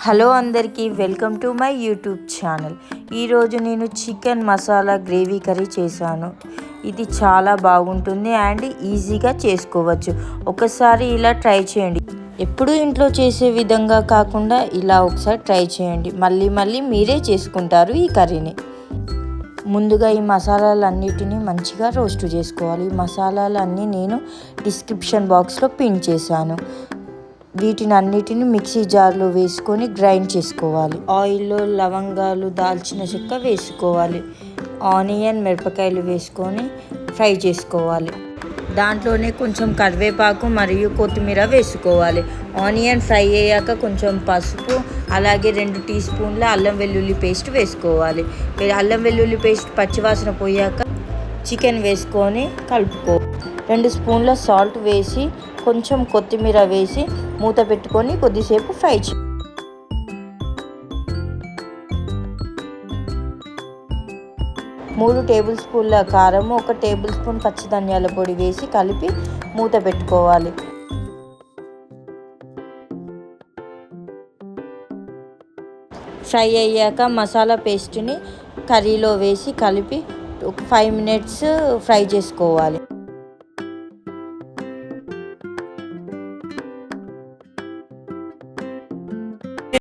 Hello అందరికీ welcome to my YouTube channel. ఈరోజు నేను చికెన్ మసాలా గ్రేవీ కర్రీ చేశాను. ఇది చాలా బాగుంటుంది అండ్ ఈజీగా చేసుకోవచ్చు. ఒకసారి ఇలా ట్రై చేయండి. ఎప్పుడూ ఇంట్లో చేసే విధంగా కాకుండా ఇలా ఒకసారి ట్రై చేయండి. మళ్ళీ మీరే చేసుకుంటారు ఈ కర్రీని. ముందుగా ఈ మసాలాలన్నిటినీ మంచిగా రోస్ట్ చేసుకోవాలి. ఈ మసాలాలన్నీ నేను డిస్క్రిప్షన్ బాక్స్లో పిన్ చేశాను. వీటిని అన్నిటిని మిక్సీ జార్లో వేసుకొని గ్రైండ్ చేసుకోవాలి. ఆయిల్లో లవంగాలు, దాల్చిన చెక్క వేసుకోవాలి. ఆనియన్, మిరపకాయలు వేసుకొని ఫ్రై చేసుకోవాలి. దాంట్లోనే కొంచెం కరివేపాకు మరియు కొత్తిమీర వేసుకోవాలి. ఆనియన్ ఫ్రై అయ్యాక కొంచెం పసుపు, అలాగే 2 టీ స్పూన్ల అల్లం వెల్లుల్లి పేస్ట్ వేసుకోవాలి. అల్లం వెల్లుల్లి పేస్ట్ పచ్చివాసన పోయాక చికెన్ వేసుకొని కలుపుకో. 2 స్పూన్ల సాల్ట్ వేసి కొంచెం కొత్తిమీర వేసి మూత పెట్టుకొని కొద్దిసేపు ఫ్రై 3 టేబుల్ స్పూన్ల కారం, 1 టేబుల్ స్పూన్ పచ్చి ధనియాల పొడి వేసి కలిపి మూత పెట్టుకోవాలి. ఫ్రై అయ్యాక మసాలా పేస్ట్ని కర్రీలో వేసి కలిపి ఒక 5 మినిట్స్ ఫ్రై చేసుకోవాలి.